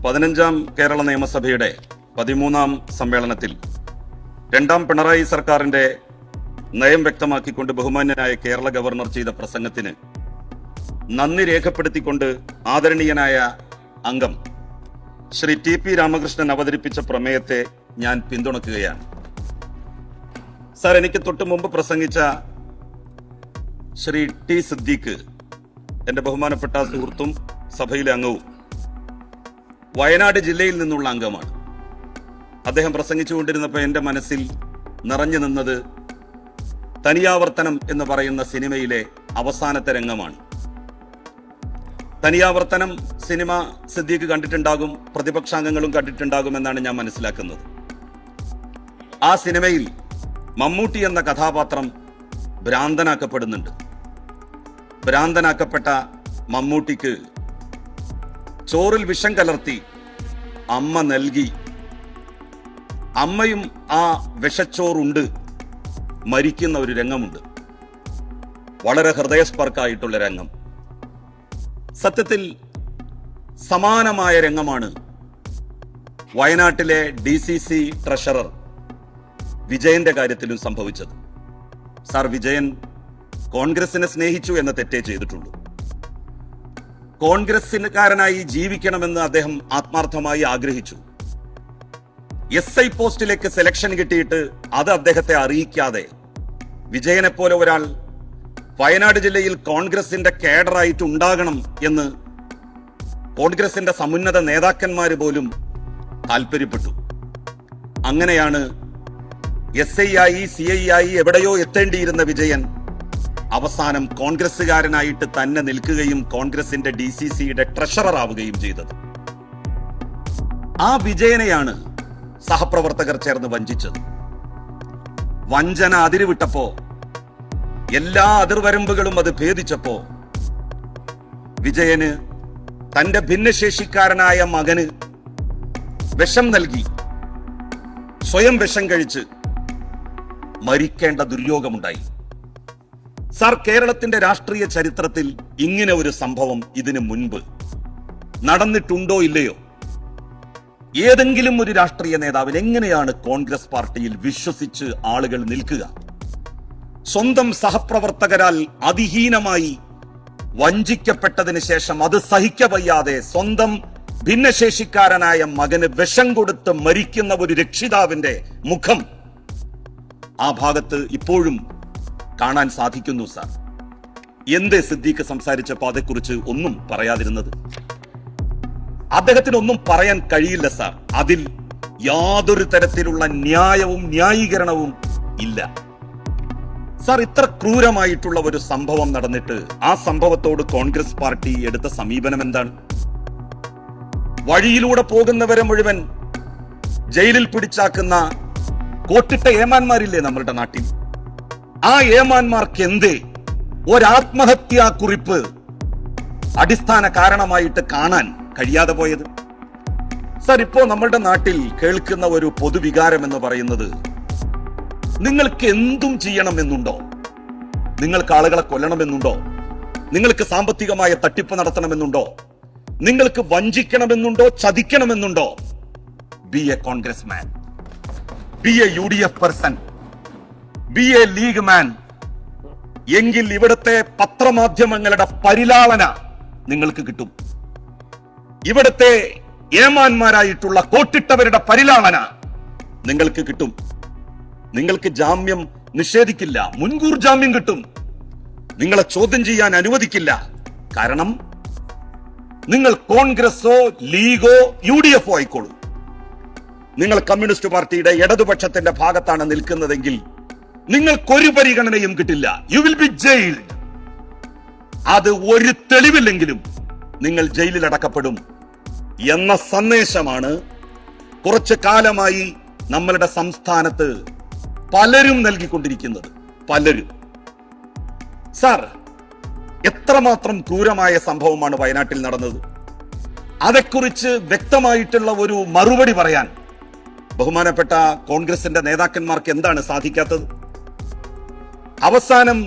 15ാം കേരള നിയമസഭയുടെ 13ാം സമ്മേളനത്തിൽ രണ്ടാം പിണറായി സർക്കാരിന്റെ നയം വ്യക്തമാക്കിക്കൊണ്ട് ബഹുമാന്യനായ കേരള ഗവർണർ ചെയ്ത പ്രസംഗത്തിന് നന്ദി രേഖപ്പെടുത്തിക്കൊണ്ട് ആദരണീയനായ അംഗം ശ്രീ ടി.പി. രാമകൃഷ്ണൻ അവതരിപ്പിച്ച പ്രമേയത്തെ ഞാൻ പിന്തുണക്കുകയാണ്. സാർ, എനിക്ക് തൊട്ടു മുമ്പ് പ്രസംഗിച്ച ശ്രീ ടി സിദ്ദീഖ്, എന്റെ ബഹുമാനപ്പെട്ട സുഹൃത്തും സഭയിലെ അംഗവും വയനാട് ജില്ലയിൽ നിന്നുള്ള അംഗമാണ്. അദ്ദേഹം പ്രസംഗിച്ചുകൊണ്ടിരുന്നപ്പോൾ എന്റെ മനസ്സിൽ നിറഞ്ഞു നിന്നത് തനിയാവർത്തനം എന്ന് പറയുന്ന സിനിമയിലെ അവസാനത്തെ രംഗമാണ്. തനിയാവർത്തനം സിനിമ സിദ്ദീഖ് കണ്ടിട്ടുണ്ടാകും, പ്രതിപക്ഷാംഗങ്ങളും കണ്ടിട്ടുണ്ടാകും എന്നാണ് ഞാൻ മനസ്സിലാക്കുന്നത്. ആ സിനിമയിൽ മമ്മൂട്ടി എന്ന കഥാപാത്രം ഭ്രാന്തനാക്കപ്പെടുന്നുണ്ട്. ഭ്രാന്തനാക്കപ്പെട്ട മമ്മൂട്ടിക്ക് ചോറിൽ വിഷം കലർത്തി അമ്മ നൽകി. അമ്മയും ആ വിഷച്ചോറുണ്ട് മരിക്കുന്ന ഒരു രംഗമുണ്ട്. വളരെ ഹൃദയസ്പർക്കായിട്ടുള്ള രംഗം. സത്യത്തിൽ സമാനമായ രംഗമാണ് വയനാട്ടിലെ DCC ട്രഷറർ വിജയന്റെ കാര്യത്തിലും സംഭവിച്ചത്. സാർ, വിജയൻ കോൺഗ്രസിനെ സ്നേഹിച്ചു എന്ന തെറ്റേ ചെയ്തിട്ടുള്ളൂ. കോൺഗ്രസിനുകാരനായി ജീവിക്കണമെന്ന് അദ്ദേഹം ആത്മാർത്ഥമായി ആഗ്രഹിച്ചു. SI പോസ്റ്റിലേക്ക് സെലക്ഷൻ കിട്ടിയിട്ട് അത് അദ്ദേഹത്തെ അറിയിക്കാതെ വിജയനെ പോലെ ഒരാൾ വയനാട് ജില്ലയിൽ കോൺഗ്രസിന്റെ കേഡറായിട്ട് ഉണ്ടാകണം എന്ന് കോൺഗ്രസിന്റെ സമുന്നത നേതാക്കന്മാര് പോലും താല്പര്യപ്പെട്ടു. അങ്ങനെയാണ് SI ആയി CI ആയി എവിടെയോ എത്തേണ്ടിയിരുന്ന വിജയൻ അവസാനം കോൺഗ്രസുകാരനായിട്ട് തന്നെ നിൽക്കുകയും കോൺഗ്രസിന്റെ DCCയുടെ ട്രഷറർ ആവുകയും ചെയ്തത്. ആ വിജയനെയാണ് സഹപ്രവർത്തകർ ചേർന്ന് വഞ്ചിച്ചത്. വഞ്ചന അതിരുവിട്ടപ്പോ, എല്ലാ അതിർവരമ്പുകളും അത് ഭേദിച്ചപ്പോ വിജയന് തന്റെ ഭിന്നശേഷിക്കാരനായ മകന് വിഷം നൽകി സ്വയം വിഷം കഴിച്ച് മരിക്കേണ്ട ദുര്യോഗമുണ്ടായി. സാർ, കേരളത്തിന്റെ രാഷ്ട്രീയ ചരിത്രത്തിൽ ഇങ്ങനെ ഒരു സംഭവം ഇതിനു മുൻപ് നടന്നിട്ടുണ്ടോ ഇല്ലയോ? ഏതെങ്കിലും ഒരു രാഷ്ട്രീയ നേതാവിൽ എങ്ങനെയാണ് കോൺഗ്രസ് പാർട്ടിയിൽ വിശ്വസിച്ച് ആളുകൾ നിൽക്കുക? സ്വന്തം സഹപ്രവർത്തകരാൽ അതിഹീനമായി വഞ്ചിക്കപ്പെട്ടതിന് ശേഷം അത് സഹിക്കവയ്യാതെ സ്വന്തം ഭിന്നശേഷിക്കാരനായ മകന് വിഷം കൊടുത്ത് മരിക്കുന്ന ഒരു രക്ഷിതാവിന്റെ മുഖം ആ ഭാഗത്ത് ഇപ്പോഴും കാണാൻ സാധിക്കുന്നു. സാർ, എന്തേ സിദ്ദീഖ് സംസാരിച്ചപ്പോൾ അതേക്കുറിച്ച് ഒന്നും പറയാതിരുന്നത്? അദ്ദേഹത്തിന് ഒന്നും പറയാൻ കഴിയില്ല സാർ. അതിൽ യാതൊരു തരത്തിലുള്ള ന്യായവും ന്യായീകരണവും ഇല്ല. സാർ, ഇത്ര ക്രൂരമായിട്ടുള്ള ഒരു സംഭവം നടന്നിട്ട് ആ സംഭവത്തോട് കോൺഗ്രസ് പാർട്ടി എടുത്ത സമീപനം എന്താണ്? വഴിയിലൂടെ പോകുന്നവരെ മുഴുവൻ ജയിലിൽ പിടിച്ചാക്കുന്ന കോട്ടിട്ട ഏമാന്മാരില്ലേ നമ്മളുടെ നാട്ടിൽ? ആ ഏമാന്മാർക്ക് എന്തേ ഒരാത്മഹത്യാ കുറിപ്പ് അടിസ്ഥാന കാരണമായിട്ട് കാണാൻ കഴിയാതെ പോയത്? സാർ, ഇപ്പോ നമ്മളുടെ നാട്ടിൽ കേൾക്കുന്ന ഒരു പൊതുവികാരം എന്ന് പറയുന്നത്, നിങ്ങൾക്ക് എന്തും ചെയ്യണമെന്നുണ്ടോ? നിങ്ങൾക്ക് ആളുകളെ കൊല്ലണമെന്നുണ്ടോ? നിങ്ങൾക്ക് സാമ്പത്തികമായ തട്ടിപ്പ് നടത്തണമെന്നുണ്ടോ? നിങ്ങൾക്ക് വഞ്ചിക്കണമെന്നുണ്ടോ? ചതിക്കണമെന്നുണ്ടോ? Be a Congress man, be a UDF person, be a League man. എങ്കിൽ ഇവിടുത്തെ പത്രമാധ്യമങ്ങളുടെ പരിലാളന നിങ്ങൾക്ക് കിട്ടും. ഇവിടുത്തെ ഏമാന്മാരായിട്ടുള്ള കോട്ടിട്ടവരുടെ പരിലാളന നിങ്ങൾക്ക് കിട്ടും. നിങ്ങൾക്ക് ജാമ്യം നിഷേധിക്കില്ല, മുൻകൂർ ജാമ്യം കിട്ടും. നിങ്ങളെ ചോദ്യം ചെയ്യാൻ അനുവദിക്കില്ല. കാരണം നിങ്ങൾ കോൺഗ്രസോ ലീഗോ UDF ആയിക്കോളൂ. നിങ്ങൾ കമ്മ്യൂണിസ്റ്റ് പാർട്ടിയുടെ ഇടതുപക്ഷത്തിന്റെ ഭാഗത്താണ് നിൽക്കുന്നതെങ്കിൽ നിങ്ങൾക്കൊരു പരിഗണനയും കിട്ടില്ല. You will be jailed. അത് ഒരു തെളിവില്ലെങ്കിലും നിങ്ങൾ ജയിലിൽ അടക്കപ്പെടും എന്ന സന്ദേശമാണ് കുറച്ചു കാലമായി നമ്മളുടെ സംസ്ഥാനത്ത് പലരും നൽകിക്കൊണ്ടിരിക്കുന്നത്. പലരും. സാർ, എത്രമാത്രം ക്രൂരമായ സംഭവമാണ് വയനാട്ടിൽ നടന്നത്? അതേക്കുറിച്ച് വ്യക്തമായിട്ടുള്ള ഒരു മറുപടി പറയാൻ ബഹുമാനപ്പെട്ട കോൺഗ്രസിന്റെ നേതാക്കന്മാർക്ക് എന്താണ് സാധിക്കാത്തത്? അവസാനം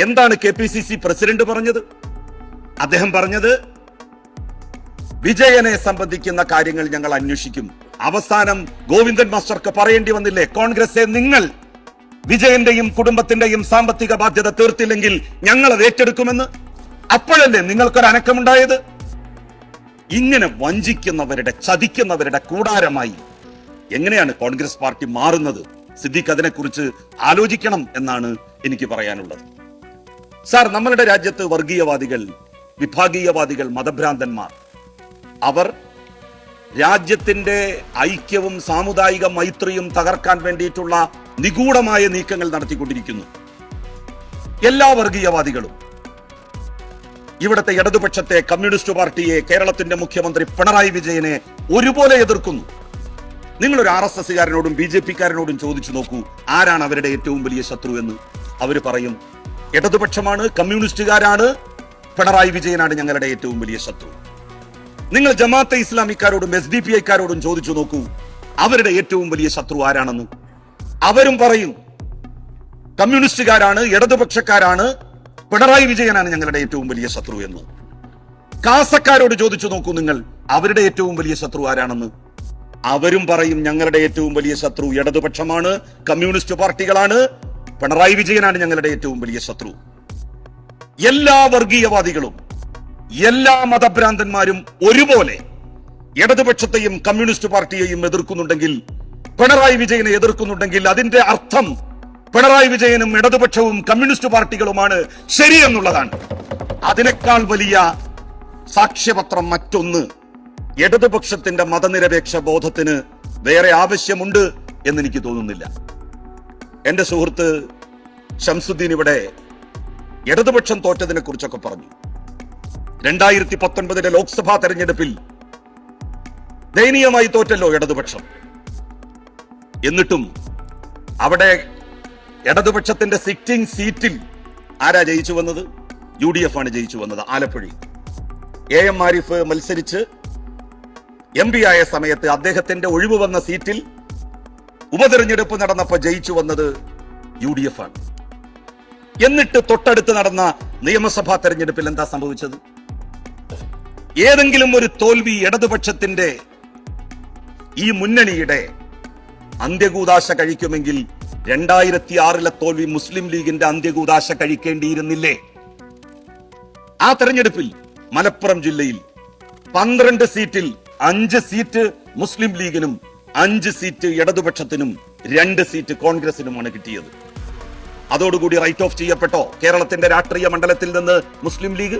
എന്താണ് KPCC പ്രസിഡന്റ് പറഞ്ഞത്? അദ്ദേഹം പറഞ്ഞത് വിജയനെ സംബന്ധിക്കുന്ന കാര്യങ്ങൾ ഞങ്ങൾ അന്വേഷിക്കും. അവസാനം ഗോവിന്ദൻ മാസ്റ്റർക്ക് പറയേണ്ടി വന്നില്ലേ, കോൺഗ്രസെ നിങ്ങൾ വിജയന്റെയും കുടുംബത്തിന്റെയും സാമ്പത്തിക ബാധ്യത തീർത്തില്ലെങ്കിൽ ഞങ്ങൾ അത് ഏറ്റെടുക്കുമെന്ന്. അപ്പോഴല്ലേ നിങ്ങൾക്കൊരു അനക്കമുണ്ടായത്? ഇങ്ങനെ വഞ്ചിക്കുന്നവരുടെ, ചതിക്കുന്നവരുടെ കൂടാരമായി എങ്ങനെയാണ് കോൺഗ്രസ് പാർട്ടി മാറുന്നത്? സിദ്ദീഖ് അതിനെക്കുറിച്ച് ആലോചിക്കണം എന്നാണ് എനിക്ക് പറയാനുള്ളത്. സാർ, നമ്മളുടെ രാജ്യത്ത് വർഗീയവാദികൾ, വിഭാഗീയവാദികൾ, മതഭ്രാന്തന്മാർ, അവർ രാജ്യത്തിന്റെ ഐക്യവും സാമുദായിക മൈത്രിയും തകർക്കാൻ വേണ്ടിയിട്ടുള്ള നിഗൂഢമായ നീക്കങ്ങൾ നടത്തിക്കൊണ്ടിരിക്കുന്നു. എല്ലാ വർഗീയവാദികളും ഇവിടുത്തെ ഇടതുപക്ഷത്തെ, കമ്മ്യൂണിസ്റ്റ് പാർട്ടിയെ, കേരളത്തിന്റെ മുഖ്യമന്ത്രി പിണറായി വിജയനെ ഒരുപോലെ എതിർക്കുന്നു. നിങ്ങളൊരു RSSകാരനോടും BJPക്കാരനോടും ചോദിച്ചു നോക്കൂ, ആരാണ് അവരുടെ ഏറ്റവും വലിയ ശത്രു എന്ന്. അവർ പറയും ഇടതുപക്ഷമാണ്, കമ്മ്യൂണിസ്റ്റുകാരാണ്, പിണറായി വിജയനാണ് ഞങ്ങളുടെ ഏറ്റവും വലിയ ശത്രു. നിങ്ങൾ ജമാഅത്തെ ഇസ്ലാമിക്കാരോടും SDPIക്കാരോടും ചോദിച്ചു നോക്കൂ, അവരുടെ ഏറ്റവും വലിയ ശത്രു ആരാണെന്ന്. അവരും പറയും കമ്മ്യൂണിസ്റ്റുകാരാണ്, ഇടതുപക്ഷക്കാരാണ്, പിണറായി വിജയനാണ് ഞങ്ങളുടെ ഏറ്റവും വലിയ ശത്രു എന്ന്. കാസക്കാരോട് ചോദിച്ചു നോക്കൂ നിങ്ങൾ, അവരുടെ ഏറ്റവും വലിയ ശത്രു ആരാണെന്ന്. അവരും പറയും ഞങ്ങളുടെ ഏറ്റവും വലിയ ശത്രു ഇടതുപക്ഷമാണ്, കമ്മ്യൂണിസ്റ്റ് പാർട്ടികളാണ്, പിണറായി വിജയനാണ് ഞങ്ങളുടെ ഏറ്റവും വലിയ ശത്രു. എല്ലാ വർഗീയവാദികളും, എല്ലാ മതഭ്രാന്തന്മാരും ഒരുപോലെ ഇടതുപക്ഷത്തെയും കമ്മ്യൂണിസ്റ്റ് പാർട്ടിയെയും എതിർക്കുന്നുണ്ടെങ്കിൽ, പിണറായി വിജയനെ എതിർക്കുന്നുണ്ടെങ്കിൽ, അതിന്റെ അർത്ഥം പിണറായി വിജയനും ഇടതുപക്ഷവും കമ്മ്യൂണിസ്റ്റ് പാർട്ടികളുമാണ് ശരിയെന്നുള്ളതാണ്. അതിനേക്കാൾ വലിയ സാക്ഷ്യപത്രം മറ്റൊന്ന് ഇടതുപക്ഷത്തിന്റെ മതനിരപേക്ഷ ബോധത്തിന് വേറെ ആവശ്യമുണ്ട് എന്നെനിക്ക് തോന്നുന്നില്ല. എന്റെ സുഹൃത്ത് ഷംസുദ്ദീൻ ഇവിടെ ഇടതുപക്ഷം തോറ്റതിനെ കുറിച്ചൊക്കെ പറഞ്ഞു. 2019 ലോക്സഭാ തെരഞ്ഞെടുപ്പിൽ ദയനീയമായി തോറ്റല്ലോ ഇടതുപക്ഷം. എന്നിട്ടും അവിടെ ഇടതുപക്ഷത്തിന്റെ സിറ്റിംഗ് സീറ്റിൽ ആരാ ജയിച്ചു വന്നത്? UDF ആണ് ജയിച്ചു വന്നത്. ആലപ്പുഴയിൽ AM ആരിഫ് മത്സരിച്ച് MP ആയ സമയത്ത് അദ്ദേഹത്തിന്റെ ഒഴിവ് വന്ന സീറ്റിൽ ഉപതെരഞ്ഞെടുപ്പ് നടന്നപ്പോൾ ജയിച്ചു വന്നത് UDF ആണ്. എന്നിട്ട് തൊട്ടടുത്ത് നടന്ന നിയമസഭാ തെരഞ്ഞെടുപ്പിൽ എന്താ സംഭവിച്ചത്? ഏതെങ്കിലും ഒരു തോൽവി ഇടതുപക്ഷത്തിന്റെ, ഈ മുന്നണിയുടെ അന്ത്യകൂദാശ കഴിക്കുമെങ്കിൽ 2006 തോൽവി മുസ്ലിം ലീഗിന്റെ അന്ത്യകൂദാശ കഴിക്കേണ്ടിയിരുന്നില്ലേ? ആ തെരഞ്ഞെടുപ്പിൽ മലപ്പുറം ജില്ലയിൽ 12 സീറ്റിൽ 5 സീറ്റ് മുസ്ലിം ലീഗിനും 5 സീറ്റ് ഇടതുപക്ഷത്തിനും 2 സീറ്റ് കോൺഗ്രസിനുമാണ് കിട്ടിയത്. അതോടുകൂടി റൈറ്റ് ഓഫ് ചെയ്യപ്പെട്ടോ കേരളത്തിന്റെ രാഷ്ട്രീയ മണ്ഡലത്തിൽ നിന്ന് മുസ്ലിം ലീഗ്?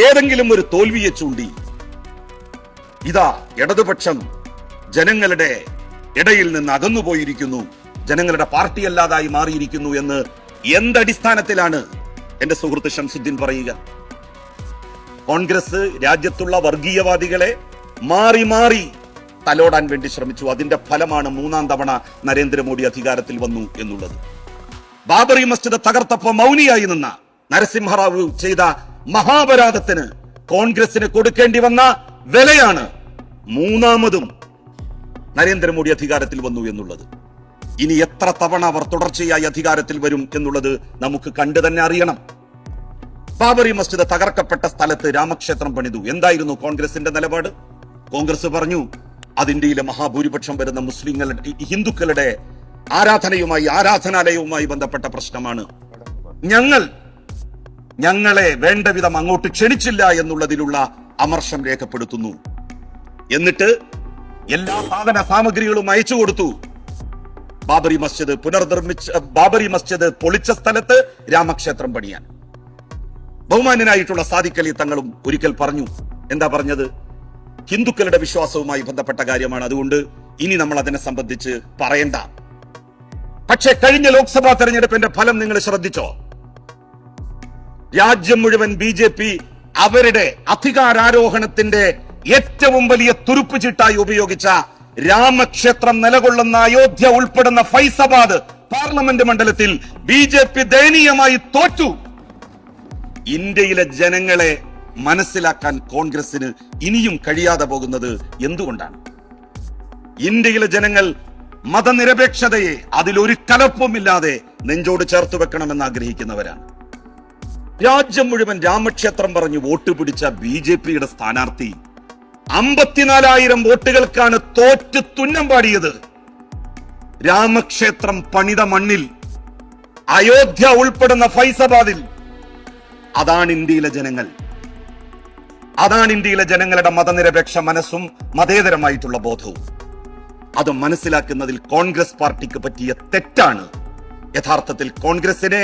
ഏതെങ്കിലും ഒരു തോൽവിയെ ചൂണ്ടി ഇതാ ഇടതുപക്ഷം ജനങ്ങളുടെ ഇടയിൽ നിന്ന് അകന്നുപോയിരിക്കുന്നു, ജനങ്ങളുടെ പാർട്ടിയല്ലാതായി മാറിയിരിക്കുന്നു എന്ന് എന്തടിസ്ഥാനത്തിലാണ് എന്റെ സുഹൃത്ത് ഷംസുദ്ദീൻ പറയുക? കോൺഗ്രസ് രാജ്യത്തുള്ള വർഗീയവാദികളെ മാറി മാറി തലോടാൻ വേണ്ടി ശ്രമിച്ചു. അതിന്റെ ഫലമാണ് 3ാം തവണ നരേന്ദ്രമോദി അധികാരത്തിൽ വന്നു എന്നുള്ളത്. ബാബറി മസ്ജിദ് തകർത്തപ്പോൾ മൗനിയായി നിന്ന നരസിംഹറാവു ചെയ്ത മഹാപരാധത്തിന് കോൺഗ്രസിന് കൊടുക്കേണ്ടി വന്ന വിലയാണ് 3ാമതും നരേന്ദ്രമോദി അധികാരത്തിൽ വന്നു എന്നുള്ളത്. ഇനി എത്ര തവണ അവർ തുടർച്ചയായി അധികാരത്തിൽ വരും എന്നുള്ളത് നമുക്ക് കണ്ടു തന്നെ അറിയണം. ബാബറി മസ്ജിദ് തകർക്കപ്പെട്ട സ്ഥലത്ത് രാമക്ഷേത്രം പണിതു. എന്തായിരുന്നു കോൺഗ്രസിന്റെ നിലപാട്? കോൺഗ്രസ് പറഞ്ഞു അത് ഇന്ത്യയിലെ മഹാഭൂരിപക്ഷം വരുന്ന മുസ്ലിങ്ങളുടെ, ഹിന്ദുക്കളുടെ ആരാധനാലയവുമായി ബന്ധപ്പെട്ട പ്രശ്നമാണ്. ഞങ്ങളെ വേണ്ട വിധം അങ്ങോട്ട് ക്ഷണിച്ചില്ല എന്നുള്ളതിലുള്ള അമർഷം രേഖപ്പെടുത്തുന്നു. എന്നിട്ട് എല്ലാ സാധന സാമഗ്രികളും അയച്ചു കൊടുത്തു. ബാബറി മസ്ജിദ് പൊളിച്ച സ്ഥലത്ത് രാമക്ഷേത്രം പണിയാൻ. ബഹുമാന്യനായിട്ടുള്ള സാദിഖ് അലി തങ്ങളും ഒരിക്കൽ പറഞ്ഞു. എന്താ പറഞ്ഞത്? ഹിന്ദുക്കളുടെ വിശ്വാസവുമായി ബന്ധപ്പെട്ട കാര്യമാണ്, അതുകൊണ്ട് ഇനി നമ്മൾ അതിനെ സംബന്ധിച്ച് പറയണ്ട. പക്ഷേ കഴിഞ്ഞ ലോക്സഭാ തെരഞ്ഞെടുപ്പിന്റെ ഫലം നിങ്ങൾ ശ്രദ്ധിച്ചോ? രാജ്യം മുഴുവൻ BJP അവരുടെ അധികാരാരോഹണത്തിന്റെ ഏറ്റവും വലിയ തുരുപ്പ് ചീട്ടായി ഉപയോഗിച്ച രാമക്ഷേത്രം നിലകൊള്ളുന്ന അയോധ്യ ഉൾപ്പെടുന്ന ഫൈസാബാദ് പാർലമെന്റ് മണ്ഡലത്തിൽ BJP ദയനീയമായി തോറ്റു. ഇന്ത്യയിലെ ജനങ്ങളെ മനസ്സിലാക്കാൻ കോൺഗ്രസിന് ഇനിയും കഴിയാതെ പോകുന്നത് എന്തുകൊണ്ടാണ്? ഇന്ത്യയിലെ ജനങ്ങൾ മതനിരപേക്ഷതയെ അതിലൊരു കലപ്പുമില്ലാതെ നെഞ്ചോട് ചേർത്ത് വെക്കണമെന്ന് ആഗ്രഹിക്കുന്നവരാണ്. രാജ്യം മുഴുവൻ രാമക്ഷേത്രം പറഞ്ഞു വോട്ട് പിടിച്ച BJPയുടെ സ്ഥാനാർത്ഥി 54,000 വോട്ടുകൾക്കാണ് തോറ്റ് തുന്നം പാടിയത്. രാമക്ഷേത്രം പണിത മണ്ണിൽ, അയോധ്യ ഉൾപ്പെടുന്ന ഫൈസാബാദിൽ. അതാണ് ഇന്ത്യയിലെ ജനങ്ങൾ. അതാണ് ഇന്ത്യയിലെ ജനങ്ങളുടെ മതനിരപേക്ഷ മനസ്സും മതേതരമായിട്ടുള്ള ബോധവും. അത് മനസ്സിലാക്കുന്നതിൽ കോൺഗ്രസ് പാർട്ടിക്ക് പറ്റിയ തെറ്റാണ് യഥാർത്ഥത്തിൽ കോൺഗ്രസിനെ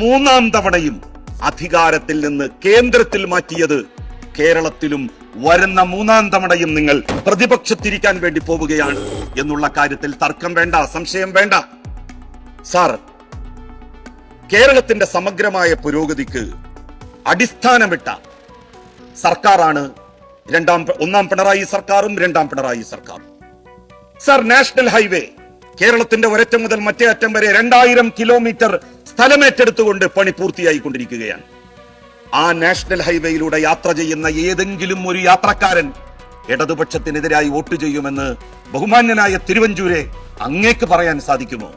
3ാം തവണയും അധികാരത്തിൽ നിന്ന് കേന്ദ്രത്തിൽ മാറ്റിയത്. കേരളത്തിലും വരുന്ന 3ാം തവണയും നിങ്ങൾ പ്രതിപക്ഷത്തിരിക്കാൻ വേണ്ടി പോവുകയാണ് എന്നുള്ള കാര്യത്തിൽ തർക്കം വേണ്ട, സംശയം വേണ്ട. സാർ, കേരളത്തിന്റെ സമഗ്രമായ പുരോഗതിക്ക് അടിസ്ഥാനമിട്ട സർക്കാരാണ് 1ാം പിണറായി സർക്കാരും 2ാം പിണറായി സർക്കാരും. സാർ, നാഷണൽ ഹൈവേ കേരളത്തിന്റെ ഒരറ്റം മുതൽ മറ്റേ അറ്റം വരെ 2000 കിലോമീറ്റർ സ്ഥലമേറ്റെടുത്തുകൊണ്ട് പണി പൂർത്തിയായിക്കൊണ്ടിരിക്കുകയാണ്. ആ നാഷണൽ ഹൈവേയിലൂടെ യാത്ര ചെയ്യുന്ന ഏതെങ്കിലും ഒരു യാത്രക്കാരൻ ഇടതുപക്ഷത്തിനെതിരായി വോട്ട് ചെയ്യുമെന്ന് ബഹുമാന്യനായ തിരുവഞ്ചൂരെ അങ്ങേക്ക് പറയാൻ സാധിക്കുമോ?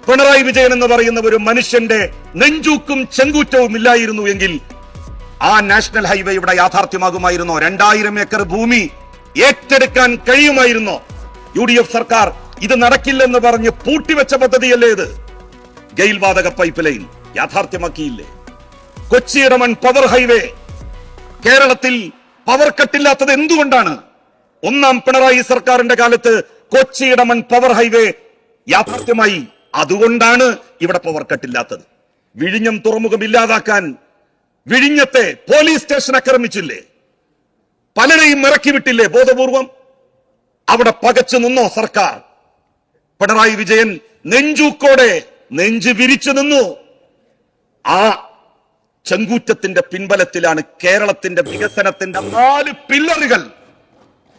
പിണറായി വിജയൻ എന്ന് പറയുന്ന ഒരു മനുഷ്യന്റെ നെഞ്ചൂക്കും ചെങ്കൂറ്റവും ഇല്ലായിരുന്നു എങ്കിൽ ആ നാഷണൽ ഹൈവേ ഇവിടെ യാഥാർത്ഥ്യമാകുമായിരുന്നോ? 2000 ഏക്കർ ഭൂമി ഏറ്റെടുക്കാൻ കഴിയുമായിരുന്നോ? UDF സർക്കാർ ഇത് നടക്കില്ലെന്ന് പറഞ്ഞ് പൂട്ടിവെച്ച പദ്ധതിയല്ലേ ഇത്? ഗെയിൽ വാതക പൈപ്പ് ലൈൻ യാഥാർത്ഥ്യമാക്കിയില്ലേ? കൊച്ചി ഇടമൺ പവർ ഹൈവേ, കേരളത്തിൽ പവർ കട്ടില്ലാത്തത് എന്തുകൊണ്ടാണ്? 1ാം പിണറായി സർക്കാരിന്റെ കാലത്ത് കൊച്ചി ഇടമൺ പവർ ഹൈവേ യാഥാർത്ഥ്യമായി. അതുകൊണ്ടാണ് ഇവിടെ പവർ കട്ടില്ലാത്തത്. വിഴിഞ്ഞം തുറമുഖം ഇല്ലാതാക്കാൻ വിഴിഞ്ഞത്തെ പോലീസ് സ്റ്റേഷൻ ആക്രമിച്ചില്ലേ? പലരെയും ഇറക്കി വിട്ടില്ലേ ബോധപൂർവം? അവിടെ പകച്ചു നിന്നോ സർക്കാർ? പിണറായി വിജയൻ നെഞ്ചൂക്കോടെ നെഞ്ച് വിരിച്ചു നിന്നു. ആ ചെങ്കൂറ്റത്തിന്റെ പിൻബലത്തിലാണ് കേരളത്തിന്റെ വികസനത്തിന്റെ 4 പില്ലറുകൾ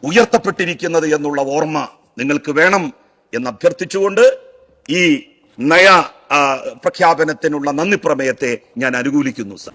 ഉയർത്തപ്പെട്ടിരിക്കുന്നത് എന്നുള്ള ഓർമ്മ നിങ്ങൾക്ക് വേണം എന്ന് അഭ്യർത്ഥിച്ചുകൊണ്ട് ഈ നയ പ്രഖ്യാപനത്തിനുള്ള നന്ദി പ്രമേയത്തെ ഞാൻ അനുകൂലിക്കുന്നു സർ.